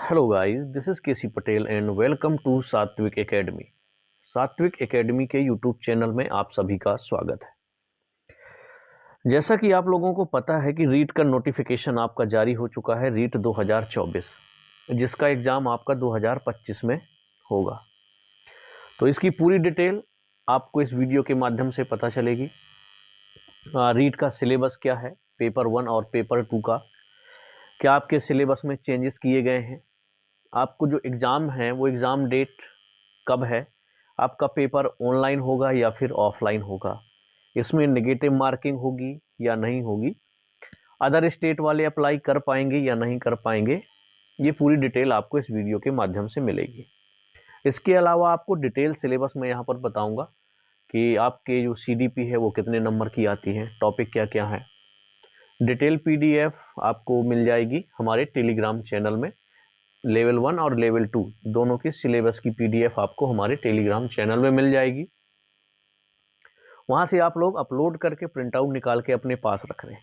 Hello guys, this is KC Patel and welcome to Satvik Academy. Satvik Academy के YouTube channel में आप सभी का स्वागत है। जैसा कि आप लोगों को पता है कि रीट का नोटिफिकेशन आपका जारी हो चुका है, रीट 2024, जिसका एग्ज़ाम आपका 2025 में होगा। तो इसकी पूरी डिटेल आपको इस वीडियो के माध्यम से पता चलेगी। रीट का सिलेबस क्या है, पेपर 1 और पेपर 2 का क्या आपके सिलेबस में चेंजेस किए गए हैं, आपको जो एग्ज़ाम है वो एग्ज़ाम डेट कब है, आपका पेपर ऑनलाइन होगा या फिर ऑफलाइन होगा, इसमें नेगेटिव मार्किंग होगी या नहीं होगी, अदर स्टेट वाले अप्लाई कर पाएंगे या नहीं कर पाएंगे, ये पूरी डिटेल आपको इस वीडियो के माध्यम से मिलेगी। इसके अलावा आपको डिटेल सिलेबस में यहाँ पर बताऊँगा कि आपके जो CDP है वो कितने नंबर की आती है, टॉपिक क्या क्या है। डिटेल PDF आपको मिल जाएगी हमारे टेलीग्राम चैनल में। लेवल 1 और लेवल 2 दोनों की सिलेबस की PDF आपको हमारे टेलीग्राम चैनल में मिल जाएगी। वहाँ से आप लोग अपलोड करके प्रिंट आउट निकाल के अपने पास रख लें,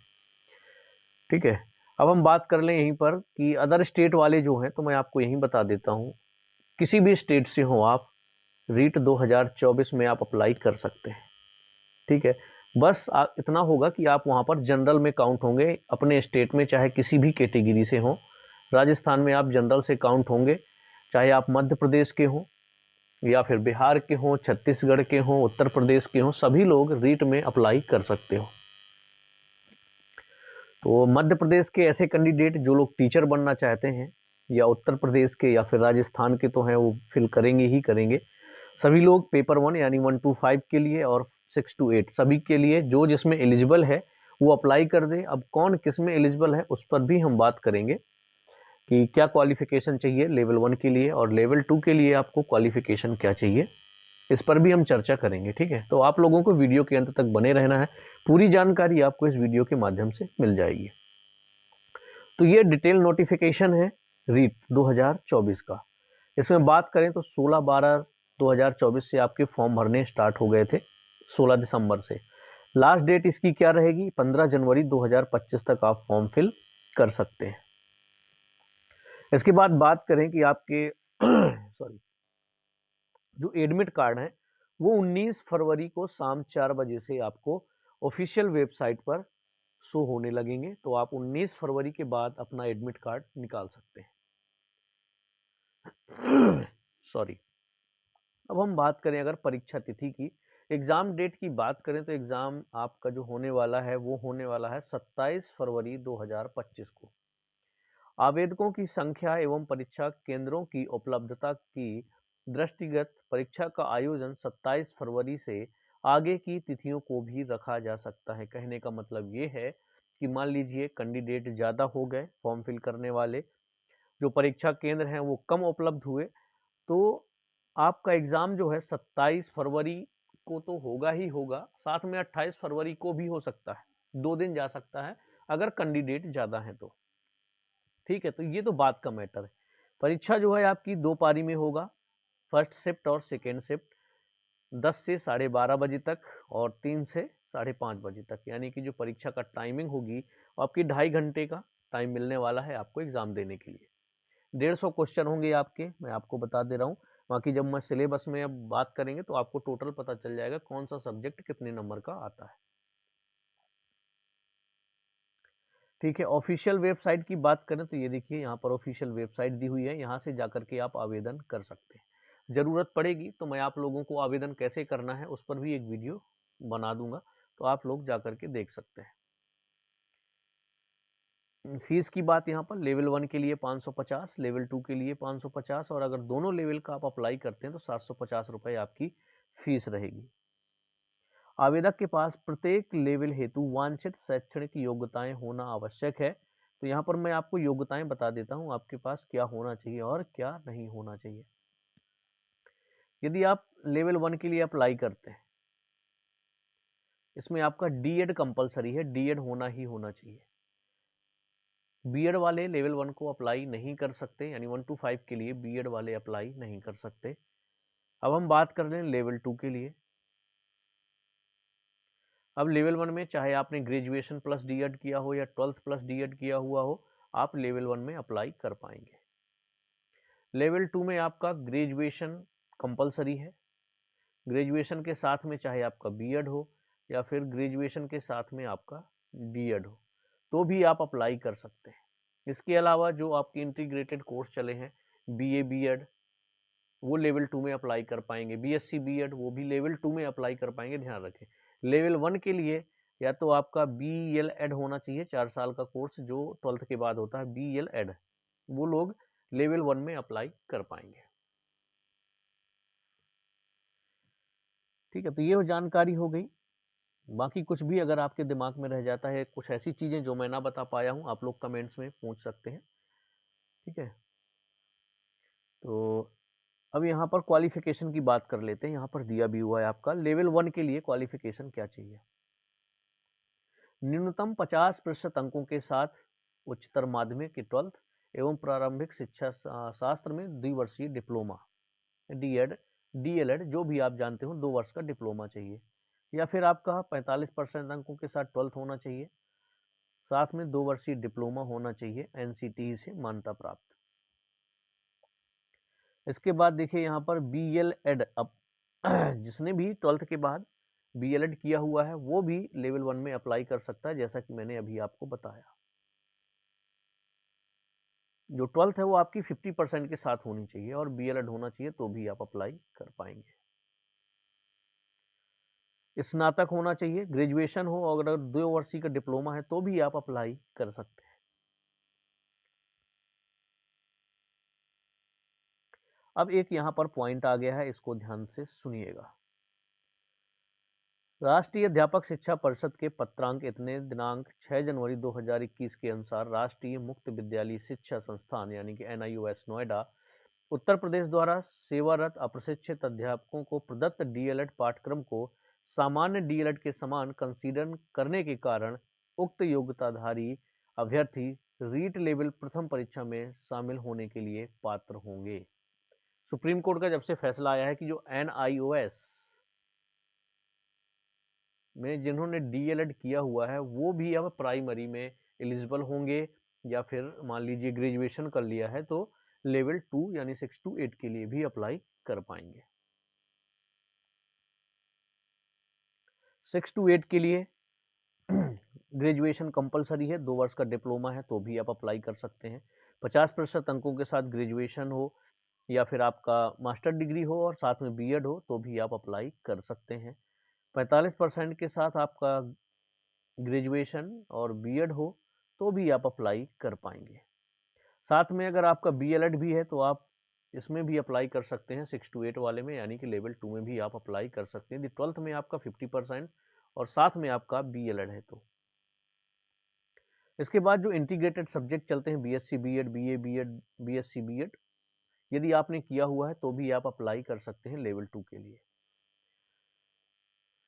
ठीक है। अब हम बात कर लें यहीं पर कि अदर स्टेट वाले जो हैं, तो मैं आपको यहीं बता देता हूँ, किसी भी स्टेट से हो आप, रीट 2024 में आप अप्लाई कर सकते हैं, ठीक है। बस इतना होगा कि आप वहाँ पर जनरल में काउंट होंगे अपने स्टेट में, चाहे किसी भी कैटेगरी से हों। राजस्थान में आप जनरल से काउंट होंगे, चाहे आप मध्य प्रदेश के हों या फिर बिहार के हों, छत्तीसगढ़ के हों, उत्तर प्रदेश के हों, सभी लोग रीट में अप्लाई कर सकते हो। तो मध्य प्रदेश के ऐसे कैंडिडेट जो लोग टीचर बनना चाहते हैं, या उत्तर प्रदेश के या फिर राजस्थान के तो हैं, वो फिल करेंगे ही करेंगे। सभी लोग पेपर 1 यानी 1 to 5 के लिए और 6 to 8 सभी के लिए जो जिसमें एलिजिबल है वो अप्लाई कर दे। अब कौन किस में एलिजिबल है उस पर भी हम बात करेंगे कि क्या क्वालिफिकेशन चाहिए लेवल 1 के लिए और लेवल 2 के लिए आपको क्वालिफिकेशन क्या चाहिए, इस पर भी हम चर्चा करेंगे, ठीक है। तो आप लोगों को वीडियो के अंत तक बने रहना है, पूरी जानकारी आपको इस वीडियो के माध्यम से मिल जाएगी। तो ये डिटेल नोटिफिकेशन है रीट 2024 का। इसमें बात करें तो 16/12/2024 से आपके फॉर्म भरने स्टार्ट हो गए थे, 16 दिसंबर से। लास्ट डेट इसकी क्या रहेगी, 15 जनवरी 2025 तक आप फॉर्म फिल कर सकते हैं। इसके बाद बात करें कि आपके सॉरी जो एडमिट कार्ड है वो 19 फरवरी को शाम 4 बजे से आपको ऑफिशियल वेबसाइट पर शो होने लगेंगे। तो आप 19 फरवरी के बाद अपना एडमिट कार्ड निकाल सकते हैं। सॉरी। अब हम बात करें अगर परीक्षा तिथि की, एग्ज़ाम डेट की बात करें तो एग्ज़ाम आपका जो होने वाला है वो होने वाला है 27 फरवरी 2025 को। आवेदकों की संख्या एवं परीक्षा केंद्रों की उपलब्धता की दृष्टिगत परीक्षा का आयोजन 27 फरवरी से आगे की तिथियों को भी रखा जा सकता है। कहने का मतलब ये है कि मान लीजिए कैंडिडेट ज़्यादा हो गए, फॉर्म फिल करने वाले, जो परीक्षा केंद्र हैं वो कम उपलब्ध हुए, तो आपका एग्ज़ाम जो है 27 फरवरी को तो होगा ही होगा, साथ में 28 फरवरी को भी हो सकता है, 2 दिन जा सकता है अगर कैंडिडेट ज़्यादा हैं तो, ठीक है। तो ये तो बात का मैटर है। परीक्षा जो है आपकी 2 पारी में होगा, फर्स्ट शिफ्ट और सेकेंड शिफ्ट, 10 से 12:30 बजे तक और 3 से 5:30 बजे तक, यानी कि जो परीक्षा का टाइमिंग होगी आपकी 2.5 घंटे का टाइम मिलने वाला है आपको एग्ज़ाम देने के लिए। 150 क्वेश्चन होंगे आपके, मैं आपको बता दे रहा हूँ। बाकी जब मैं सिलेबस में अब बात करेंगे तो आपको टोटल पता चल जाएगा कौन सा सब्जेक्ट कितने नंबर का आता है, ठीक है। ऑफिशियल वेबसाइट की बात करें तो ये देखिए यहाँ पर ऑफिशियल वेबसाइट दी हुई है, यहाँ से जाकर के आप आवेदन कर सकते हैं। ज़रूरत पड़ेगी तो मैं आप लोगों को आवेदन कैसे करना है उस पर भी एक वीडियो बना दूंगा, तो आप लोग जाकर के देख सकते हैं। फीस की बात यहाँ पर लेवल 1 के लिए 550, लेवल 2 के लिए 550, और अगर दोनों लेवल का आप अप्लाई करते हैं तो 750 रुपये आपकी फीस रहेगी। आवेदक के पास प्रत्येक लेवल हेतु वांछित शैक्षणिक योग्यताएं होना आवश्यक है। तो यहाँ पर मैं आपको योग्यताएं बता देता हूँ, आपके पास क्या होना चाहिए और क्या नहीं होना चाहिए। यदि आप लेवल 1 के लिए अप्लाई करते हैं, इसमें आपका D.Ed कंपलसरी है, D.Ed होना ही होना चाहिए। B.Ed वाले लेवल 1 को अप्लाई नहीं कर सकते, यानी 1 to 5 के लिए B.Ed वाले अप्लाई नहीं कर सकते। अब हम बात कर रहे हैं लेवल 2 के लिए। अब लेवल 1 में चाहे आपने ग्रेजुएशन प्लस D.Ed किया हो या 12th प्लस D.Ed किया हुआ हो, आप लेवल 1 में अप्लाई कर पाएंगे। लेवल 2 में आपका ग्रेजुएशन कंपलसरी है। ग्रेजुएशन के साथ में चाहे आपका बीएड हो या फिर ग्रेजुएशन के साथ में आपका डीएड हो, तो भी आप अप्लाई कर सकते हैं। इसके अलावा जो आपके इंटीग्रेटेड कोर्स चले हैं, बीए बीएड, वो लेवल 2 में अप्लाई कर पाएंगे। बीएससी बीएड वो भी लेवल 2 में अप्लाई कर पाएंगे। ध्यान रखें, लेवल 1 के लिए या तो आपका बीएलएड होना चाहिए, 4 साल का कोर्स जो 12th के बाद होता है, बीएलएड, वो लोग लेवल 1 में अप्लाई कर पाएंगे। ठीक है, तो ये जानकारी हो गई। बाकी कुछ भी अगर आपके दिमाग में रह जाता है, कुछ ऐसी चीज़ें जो मैं ना बता पाया हूँ, आप लोग कमेंट्स में पूछ सकते हैं। ठीक है, तो अब यहाँ पर क्वालिफिकेशन की बात कर लेते हैं। यहाँ पर दिया भी हुआ है आपका लेवल 1 के लिए क्वालिफिकेशन क्या चाहिए। न्यूनतम 50% अंकों के साथ उच्चतर माध्यमिक की 12th एवं प्रारंभिक शिक्षा शास्त्र में द्विवर्षीय डिप्लोमा, डीएड, डीएलएड जो भी आप जानते हो, 2 वर्ष का डिप्लोमा चाहिए। या फिर आपका 45% अंकों के साथ 12th होना चाहिए, साथ में 2 वर्षीय डिप्लोमा होना चाहिए, एनसीटी से मान्यता प्राप्त। इसके बाद देखिए यहाँ पर बीएलएड, अब जिसने भी 12th के बाद बीएलएड किया हुआ है वो भी लेवल 1 में अप्लाई कर सकता है, जैसा कि मैंने अभी आपको बताया। जो 12th है वो आपकी 50% के साथ होनी चाहिए और बीएलएड होना चाहिए, तो भी आप अप्लाई कर पाएंगे। स्नातक होना चाहिए, ग्रेजुएशन हो, अगर 2 वर्षीय का डिप्लोमा है तो भी आप अप्लाई कर सकते हैं। अब एक यहाँ पर पॉइंट आ गया है, इसको ध्यान से सुनिएगा। राष्ट्रीय अध्यापक शिक्षा परिषद के पत्रांक इतने दिनांक 6 जनवरी 2021 के अनुसार राष्ट्रीय मुक्त विद्यालय शिक्षा संस्थान यानी कि एनआईओएस नोएडा उत्तर प्रदेश द्वारा सेवारत अप्रशिक्षित अध्यापकों को प्रदत्त डीएलएड पाठ्यक्रम को सामान्य डीएलएड के समान कंसीडर करने के कारण उक्त योग्यताधारी अभ्यर्थी रीट लेवल प्रथम परीक्षा में शामिल होने के लिए पात्र होंगे। सुप्रीम कोर्ट का जब से फैसला आया है कि जो एनआईओएस में जिन्होंने डीएलएड किया हुआ है वो भी अब प्राइमरी में एलिजिबल होंगे, या फिर मान लीजिए ग्रेजुएशन कर लिया है तो लेवल 2 यानी 6 to 8 के लिए भी अप्लाई कर पाएंगे। 6 to 8 के लिए ग्रेजुएशन कंपलसरी है, 2 वर्ष का डिप्लोमा है तो भी आप अप्लाई कर सकते हैं। 50% अंकों के साथ ग्रेजुएशन हो या फिर आपका मास्टर डिग्री हो और साथ में बीएड हो तो भी आप अप्लाई कर सकते हैं। 45% के साथ आपका ग्रेजुएशन और बीएड हो तो भी आप अप्लाई कर पाएंगे। साथ में अगर आपका बीएलएड भी है तो आप इसमें भी अप्लाई कर सकते हैं, 6 to 8 वाले में, यानी कि लेवल 2 में भी आप अप्लाई कर सकते हैं यदि 12th में आपका 50% और साथ में आपका बीएलएड है तो। इसके बाद जो इंटीग्रेटेड सब्जेक्ट चलते हैं, BSc BEd, BA BEd, BSc BEd, यदि आपने किया हुआ है तो भी आप अप्लाई कर सकते हैं लेवल 2 के लिए।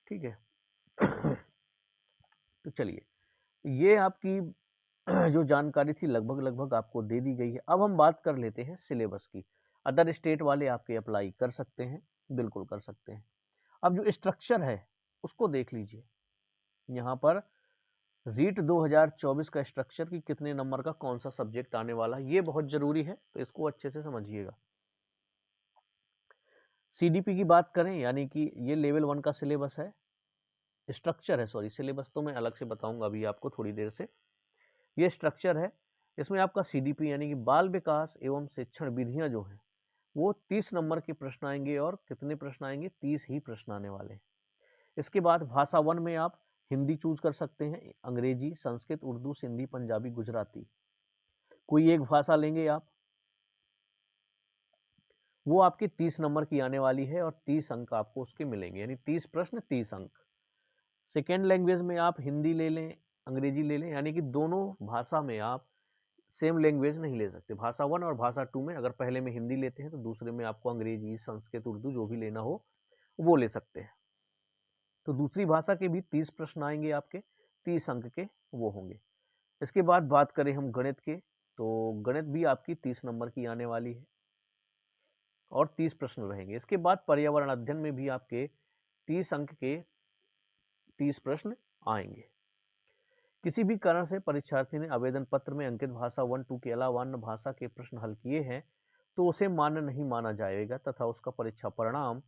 ठीक है तो चलिए, ये आपकी जो जानकारी थी लगभग आपको दे दी गई है। अब हम बात कर लेते हैं सिलेबस की। अदर स्टेट वाले आपके अप्लाई कर सकते हैं, बिल्कुल कर सकते हैं। अब जो स्ट्रक्चर है उसको देख लीजिए। यहाँ पर रीट 2024 का स्ट्रक्चर की कितने नंबर का कौन सा सब्जेक्ट आने वाला है, ये बहुत जरूरी है, तो इसको अच्छे से समझिएगा। सीडीपी की बात करें, यानी कि ये लेवल 1 का सिलेबस है, स्ट्रक्चर है, सॉरी सिलेबस तो मैं अलग से बताऊंगा अभी आपको थोड़ी देर से। ये स्ट्रक्चर है, इसमें आपका सीडीपी यानी कि बाल विकास एवं शिक्षण विधियां जो हैं वो 30 नंबर के प्रश्न आएंगे, और कितने प्रश्न आएंगे, 30 ही प्रश्न आने वाले हैं। इसके बाद भाषा 1 में आप हिंदी चूज कर सकते हैं, अंग्रेजी, संस्कृत, उर्दू, सिंधी, पंजाबी, गुजराती, कोई एक भाषा लेंगे आप, वो आपके 30 नंबर की आने वाली है और 30 अंक आपको उसके मिलेंगे, यानी 30 प्रश्न 30 अंक। सेकेंड लैंग्वेज में आप हिंदी ले लें, अंग्रेजी ले लें, यानी कि दोनों भाषा में आप सेम लैंग्वेज नहीं ले सकते। भाषा 1 और भाषा 2 में अगर पहले में हिंदी लेते हैं तो दूसरे में आपको अंग्रेजी, संस्कृत, उर्दू जो भी लेना हो वो ले सकते हैं। तो दूसरी भाषा के भी 30 प्रश्न आएंगे आपके, 30 अंक के वो होंगे। इसके बाद बात करें हम गणित के, तो गणित भी आपकी 30 नंबर की आने वाली है और 30 प्रश्न रहेंगे। इसके बाद पर्यावरण अध्ययन में भी आपके 30 अंक के 30 प्रश्न आएंगे। किसी भी कारण से परीक्षार्थी ने आवेदन पत्र में अंकित भाषा 1, 2 के अलावा अन्य भाषा के प्रश्न हल किए हैं तो उसे मान्य नहीं माना जाएगा तथा उसका परीक्षा परिणाम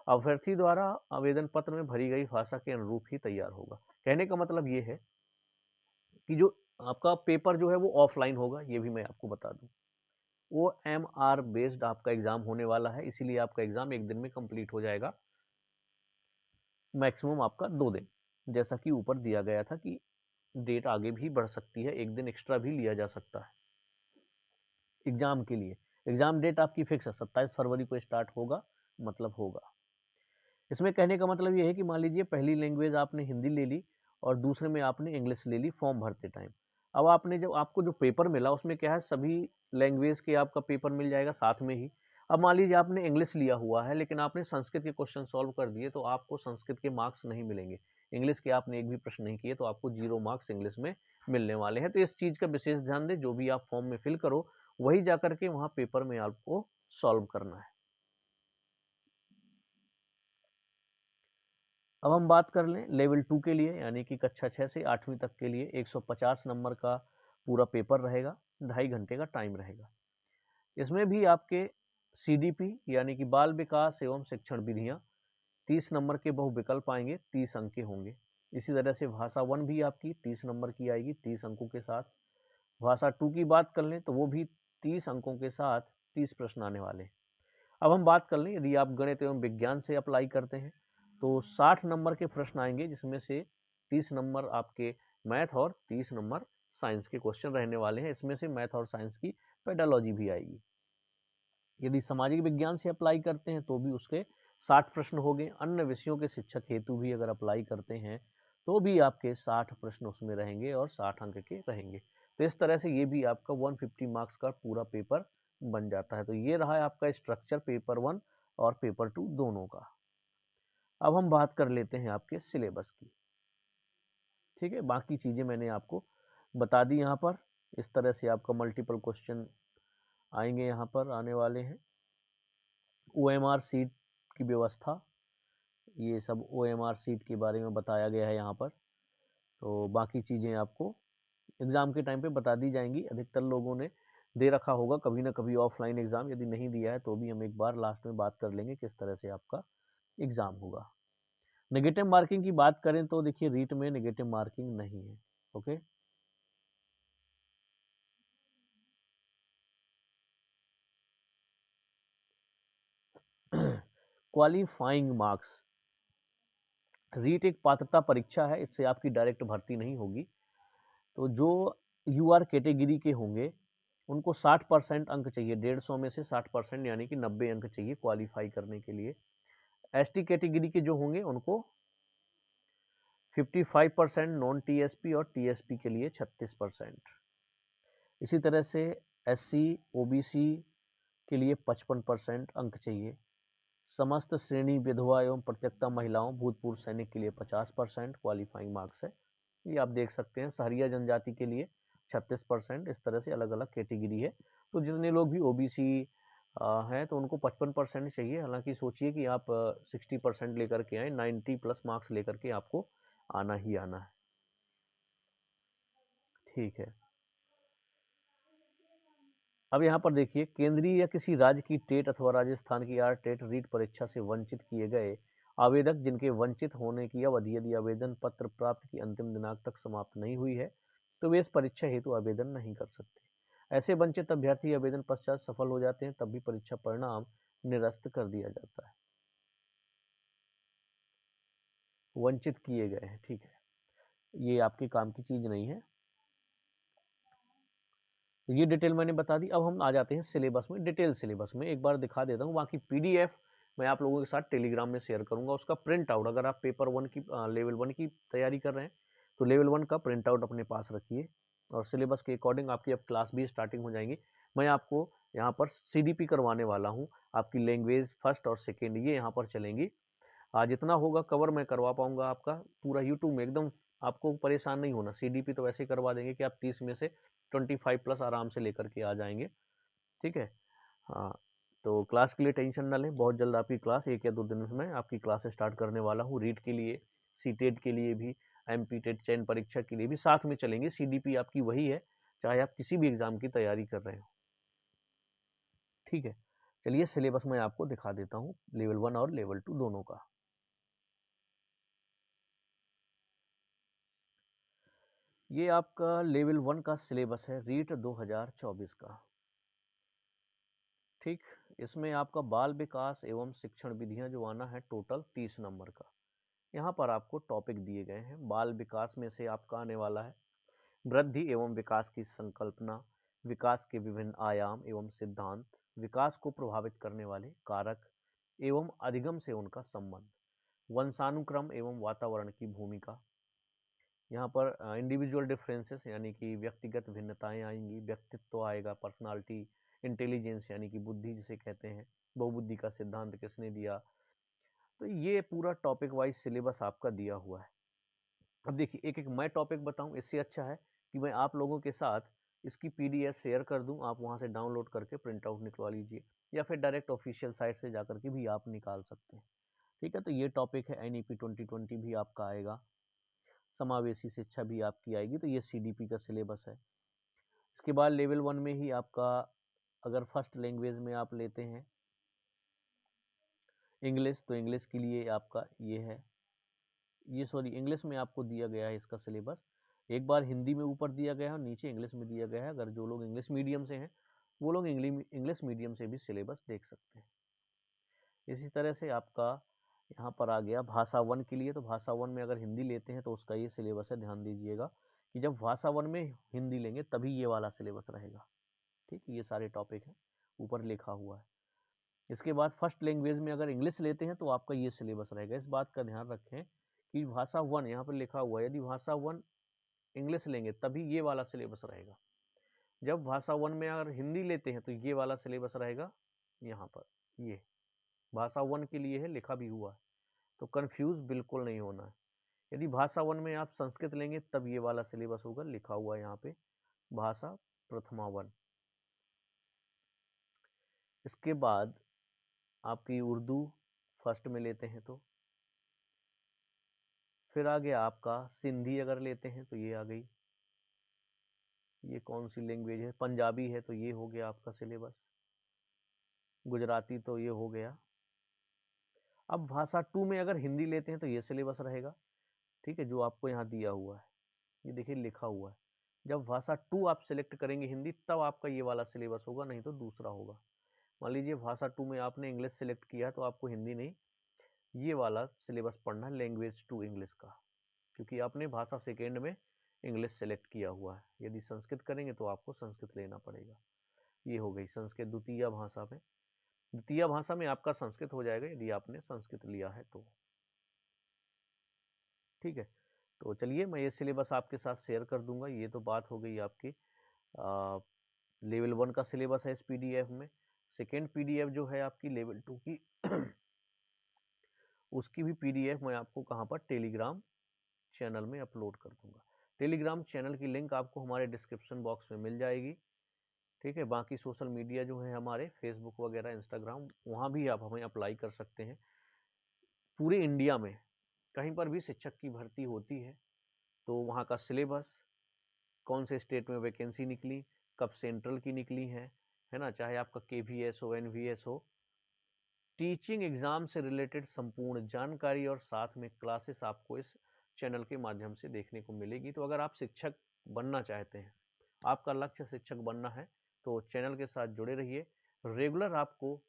अभ्यर्थी द्वारा आवेदन पत्र में भरी गई भाषा के अनुरूप ही तैयार होगा। कहने का मतलब ये है कि जो आपका पेपर जो है वो ऑफलाइन होगा, ये भी मैं आपको बता दूं। OMR बेस्ड आपका एग्जाम होने वाला है, इसीलिए आपका एग्जाम एक दिन में कंप्लीट हो जाएगा, मैक्सिमम आपका 2 दिन, जैसा कि ऊपर दिया गया था कि डेट आगे भी बढ़ सकती है, एक दिन एक्स्ट्रा भी लिया जा सकता है एग्जाम के लिए। एग्जाम डेट आपकी फिक्स है, 27 फरवरी को स्टार्ट होगा, मतलब होगा। इसमें कहने का मतलब ये है कि मान लीजिए पहली लैंग्वेज आपने हिंदी ले ली और दूसरे में आपने इंग्लिश ले ली फॉर्म भरते टाइम। अब आपने जब आपको जो पेपर मिला उसमें क्या है, सभी लैंग्वेज के आपका पेपर मिल जाएगा साथ में ही। अब मान लीजिए आपने इंग्लिश लिया हुआ है लेकिन आपने संस्कृत के क्वेश्चन सॉल्व कर दिए, तो आपको संस्कृत के मार्क्स नहीं मिलेंगे। इंग्लिश के आपने एक भी प्रश्न नहीं किए तो आपको 0 मार्क्स इंग्लिश में मिलने वाले हैं। तो इस चीज़ का विशेष ध्यान दें, जो भी आप फॉर्म में फिल करो वही जा करके वहाँ पेपर में आपको सॉल्व करना है। अब हम बात कर लें लेवल 2 के लिए, यानी कि कक्षा 6 से 8वीं तक के लिए 150 नंबर का पूरा पेपर रहेगा, 2.5 घंटे का टाइम रहेगा। इसमें भी आपके CDP यानी कि बाल विकास एवं शिक्षण विधियाँ 30 नंबर के बहुविकल्प आएंगे, 30 अंक के होंगे। इसी तरह से भाषा 1 भी आपकी 30 नंबर की आएगी, 30 अंकों के साथ। भाषा 2 की बात कर लें तो वो भी 30 अंकों के साथ 30 प्रश्न आने वाले हैं। अब हम बात कर लें यदि आप गणित एवं विज्ञान से अप्लाई करते हैं तो 60 नंबर के प्रश्न आएंगे, जिसमें से 30 नंबर आपके मैथ और 30 नंबर साइंस के क्वेश्चन रहने वाले हैं। इसमें से मैथ और साइंस की पेडालॉजी भी आएगी। यदि सामाजिक विज्ञान से अप्लाई करते हैं तो भी उसके 60 प्रश्न हो गए। अन्य विषयों के शिक्षक हेतु भी अगर अप्लाई करते हैं तो भी आपके 60 प्रश्न उसमें रहेंगे और 60 अंक के रहेंगे। तो इस तरह से ये भी आपका 150 मार्क्स का पूरा पेपर बन जाता है। तो ये रहा है आपका स्ट्रक्चर पेपर 1 और पेपर 2 दोनों का। अब हम बात कर लेते हैं आपके सिलेबस की। ठीक है, बाकी चीज़ें मैंने आपको बता दी यहाँ पर। इस तरह से आपका मल्टीपल क्वेश्चन आएंगे, यहाँ पर आने वाले हैं। OMR सीट की व्यवस्था, ये सब OMR सीट के बारे में बताया गया है यहाँ पर। तो बाकी चीज़ें आपको एग्ज़ाम के टाइम पे बता दी जाएंगी। अधिकतर लोगों ने दे रखा होगा कभी ना कभी ऑफलाइन एग्ज़ाम, यदि नहीं दिया है तो भी हम एक बार लास्ट में बात कर लेंगे किस तरह से आपका एग्ज़ाम होगा। नेगेटिव मार्किंग की बात करें तो देखिए रीट में नेगेटिव मार्किंग नहीं है। ओके, क्वालिफाइंग मार्क्स, रीट एक पात्रता परीक्षा है, इससे आपकी डायरेक्ट भर्ती नहीं होगी। तो जो UR कैटेगरी के होंगे उनको 60% अंक चाहिए, 150 में से 60% यानी कि 90 अंक चाहिए क्वालिफाई करने के लिए। ST कैटेगरी के जो होंगे उनको 55%, नॉन TSP और TSP के लिए 36%। इसी तरह से SC OBC के लिए 55% अंक चाहिए। समस्त श्रेणी विधवा एवं प्रत्यक्ता महिलाओं भूतपूर्व सैनिक के लिए 50% क्वालिफाइंग मार्क्स है। ये आप देख सकते हैं। सहरिया जनजाति के लिए 36%। इस तरह से अलग अलग कैटेगरी है। तो जितने लोग भी OBC हैं तो उनको 55% चाहिए। हालांकि सोचिए कि आप 60% लेकर के आए, 90+ मार्क्स लेकर के आपको आना ही आना है। ठीक है, अब यहाँ पर देखिए, केंद्रीय या किसी राज्य की टेट अथवा राजस्थान की टेट रीट परीक्षा से वंचित किए गए आवेदक जिनके वंचित होने की अवधि यदि आवेदन पत्र प्राप्त की अंतिम दिनांक तक समाप्त नहीं हुई है तो वे इस परीक्षा हेतु आवेदन नहीं कर सकते। ऐसे वंचित अभ्यर्थी आवेदन पश्चात सफल हो जाते हैं, तब भी परीक्षा परिणाम निरस्त कर दिया जाता है। वंचित किए गए हैं, ठीक है, ये आपके काम की चीज नहीं है। तो ये डिटेल मैंने बता दी। अब हम आ जाते हैं सिलेबस में। डिटेल सिलेबस में एक बार दिखा देता हूँ, बाकी PDF मैं आप लोगों के साथ टेलीग्राम में शेयर करूंगा। उसका प्रिंट आउट, अगर आप पेपर 1 की लेवल 1 की तैयारी कर रहे हैं तो लेवल 1 का प्रिंट आउट अपने पास रखिए और सिलेबस के अकॉर्डिंग आपकी अब क्लास भी स्टार्टिंग हो जाएंगी। मैं आपको यहाँ पर CDP करवाने वाला हूँ। आपकी लैंग्वेज फर्स्ट और सेकेंड ये यहाँ पर चलेंगी। जितना होगा कवर मैं करवा पाऊंगा आपका पूरा यूट्यूब में, एकदम आपको परेशान नहीं होना। CDP तो वैसे करवा देंगे कि आप 30 में से 25+ आराम से लेकर के आ जाएंगे। ठीक है, हाँ, तो क्लास के लिए टेंशन ना लें, बहुत जल्द आपकी क्लास 1 या 2 दिन में आपकी क्लास स्टार्ट करने वाला हूँ। रीट के लिए, CTET के लिए भी, MP टेट चयन परीक्षा के लिए भी साथ में चलेंगे। CDP आपकी वही है चाहे आप किसी भी एग्जाम की तैयारी कर रहे हो। ठीक है, चलिए सिलेबस मैं आपको दिखा देता हूँ लेवल 1 और लेवल 2 दोनों का। ये आपका लेवल 1 का सिलेबस है रीट 2024 का। ठीक, इसमें आपका बाल विकास एवं शिक्षण विधियां जो आना है टोटल 30 नंबर का। यहाँ पर आपको टॉपिक दिए गए हैं। बाल विकास में से आपका आने वाला है वृद्धि एवं विकास की संकल्पना, विकास के विभिन्न आयाम एवं सिद्धांत, विकास को प्रभावित करने वाले कारक एवं अधिगम से उनका संबंध, वंशानुक्रम एवं वातावरण की भूमिका। यहाँ पर इंडिविजुअल डिफरेंसेस यानी कि व्यक्तिगत भिन्नताएं आएंगी, व्यक्तित्व आएगा, पर्सनालिटी, इंटेलिजेंस यानी कि बुद्धि जिसे कहते हैं, बहुबुद्धि का सिद्धांत किसने दिया। तो ये पूरा टॉपिक वाइज सिलेबस आपका दिया हुआ है। अब देखिए एक एक मैं टॉपिक बताऊं, इससे अच्छा है कि मैं आप लोगों के साथ इसकी पीडीएफ शेयर कर दूं, आप वहां से डाउनलोड करके प्रिंट आउट निकलवा लीजिए, या फिर डायरेक्ट ऑफिशियल साइट से जाकर के भी आप निकाल सकते हैं। ठीक है, तो ये टॉपिक है एनईपी 2020 भी आपका आएगा, समावेशी शिक्षा भी आपकी आएगी। तो ये सीडीपी का सिलेबस है। इसके बाद लेवल 1 में ही आपका अगर फर्स्ट लैंग्वेज में आप लेते हैं इंग्लिश, तो इंग्लिश के लिए आपका ये है, ये सॉरी इंग्लिश में आपको दिया गया है इसका सिलेबस। एक बार हिंदी में ऊपर दिया गया है और नीचे इंग्लिश में दिया गया है। अगर जो लोग इंग्लिश मीडियम से हैं वो लोग इंग्लिश मीडियम से भी सिलेबस देख सकते हैं। इसी तरह से आपका यहाँ पर आ गया भाषा 1 के लिए। तो भाषा 1 में अगर हिंदी लेते हैं तो उसका ये सिलेबस है। ध्यान दीजिएगा कि जब भाषा 1 में हिंदी लेंगे तभी ये वाला सिलेबस रहेगा। ठीक, ये सारे टॉपिक हैं, ऊपर लिखा हुआ है। इसके बाद फर्स्ट लैंग्वेज में अगर इंग्लिश लेते हैं तो आपका ये सिलेबस रहेगा। इस बात का ध्यान रखें कि भाषा 1 यहाँ पर लिखा हुआ है, यदि भाषा 1 इंग्लिश लेंगे तभी ये वाला सिलेबस रहेगा। जब भाषा 1 में अगर हिंदी लेते हैं तो ये वाला सिलेबस रहेगा। यहाँ पर ये भाषा 1 के लिए है, लिखा भी हुआ है, तो कंफ्यूज बिल्कुल नहीं होना है। यदि भाषा 1 में आप संस्कृत लेंगे तब ये वाला सिलेबस होगा, लिखा हुआ है यहाँ पे भाषा प्रथमा 1। इसके बाद आपकी उर्दू फर्स्ट में लेते हैं तो फिर आ गया आपका सिंधी, अगर लेते हैं तो ये आ गई। ये कौन सी लैंग्वेज है, पंजाबी है, तो ये हो गया आपका सिलेबस। गुजराती तो ये हो गया। अब भाषा 2 में अगर हिंदी लेते हैं तो ये सिलेबस रहेगा। ठीक है, जो आपको यहाँ दिया हुआ है, ये देखिए लिखा हुआ है। जब भाषा 2 आप सिलेक्ट करेंगे हिंदी तब आपका ये वाला सिलेबस होगा, नहीं तो दूसरा होगा। मान लीजिए भाषा 2 में आपने इंग्लिश सेलेक्ट किया तो आपको हिंदी नहीं, ये वाला सिलेबस पढ़ना है, लैंग्वेज 2 इंग्लिश का, क्योंकि आपने भाषा सेकेंड में इंग्लिश सेलेक्ट किया हुआ है। यदि संस्कृत करेंगे तो आपको संस्कृत लेना पड़ेगा। ये हो गई संस्कृत द्वितीय भाषा में। द्वितीय भाषा में आपका संस्कृत हो जाएगा यदि आपने संस्कृत लिया है तो। ठीक है, तो चलिए मैं ये सिलेबस आपके साथ शेयर कर दूंगा। ये तो बात हो गई आपकी लेवल 1 का सिलेबस है इस पीडीएफ में। सेकेंड पीडीएफ जो है आपकी लेवल 2 की उसकी भी पीडीएफ मैं आपको कहाँ पर, टेलीग्राम चैनल में अपलोड कर दूंगा। टेलीग्राम चैनल की लिंक आपको हमारे डिस्क्रिप्शन बॉक्स में मिल जाएगी। ठीक है, बाकी सोशल मीडिया जो है हमारे फेसबुक वगैरह, इंस्टाग्राम, वहाँ भी आप हमें अप्लाई कर सकते हैं। पूरे इंडिया में कहीं पर भी शिक्षक की भर्ती होती है तो वहाँ का सिलेबस, कौन से स्टेट में वैकेंसी निकली, कब सेंट्रल की निकली है ना, चाहे आपका केवीएस हो, एनवीएस हो, टीचिंग एग्जाम से रिलेटेड संपूर्ण जानकारी और साथ में क्लासेस आपको इस चैनल के माध्यम से देखने को मिलेगी। तो अगर आप शिक्षक बनना चाहते हैं, आपका लक्ष्य शिक्षक बनना है, तो चैनल के साथ जुड़े रहिए। रेगुलर आपको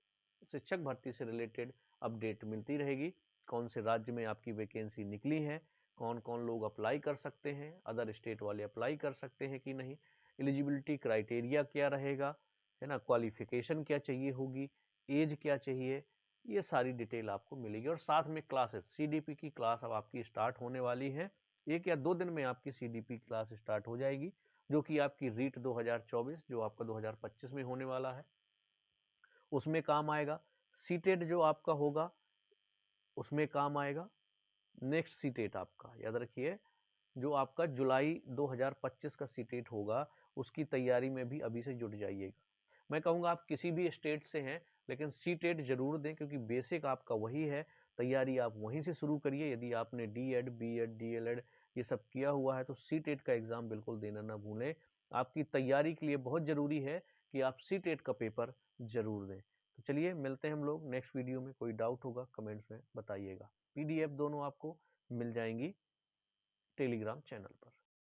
शिक्षक भर्ती से रिलेटेड अपडेट मिलती रहेगी। कौन से राज्य में आपकी वैकेंसी निकली है, कौन कौन लोग अप्लाई कर सकते हैं, अदर स्टेट वाले अप्लाई कर सकते हैं कि नहीं, एलिजिबिलिटी क्राइटेरिया क्या रहेगा, है ना, क्वालिफिकेशन क्या चाहिए होगी, एज क्या चाहिए, ये सारी डिटेल आपको मिलेगी। और साथ में क्लासेस, सीडीपी की क्लास अब आपकी स्टार्ट होने वाली है। 1 या 2 दिन में आपकी सीडीपी क्लास स्टार्ट हो जाएगी, जो कि आपकी रीट 2024 जो आपका 2025 में होने वाला है उसमें काम आएगा। सीटेट जो आपका होगा उसमें काम आएगा। नेक्स्ट सीटेट आपका याद रखिए, जो आपका जुलाई 2025 का सीटेट होगा उसकी तैयारी में भी अभी से जुट जाइएगा। मैं कहूँगा आप किसी भी स्टेट से हैं लेकिन सीटेट जरूर दें, क्योंकि बेसिक आपका वही है, तैयारी आप वहीं से शुरू करिए। यदि आपने डीएड, बीएड, डीएलएड ये सब किया हुआ है तो सीटेट का एग्ज़ाम बिल्कुल देना ना भूलें। आपकी तैयारी के लिए बहुत ज़रूरी है कि आप सी टेट का पेपर ज़रूर दें। तो चलिए मिलते हैं हम लोग नेक्स्ट वीडियो में। कोई डाउट होगा कमेंट्स में बताइएगा। PDF दोनों आपको मिल जाएंगी टेलीग्राम चैनल पर।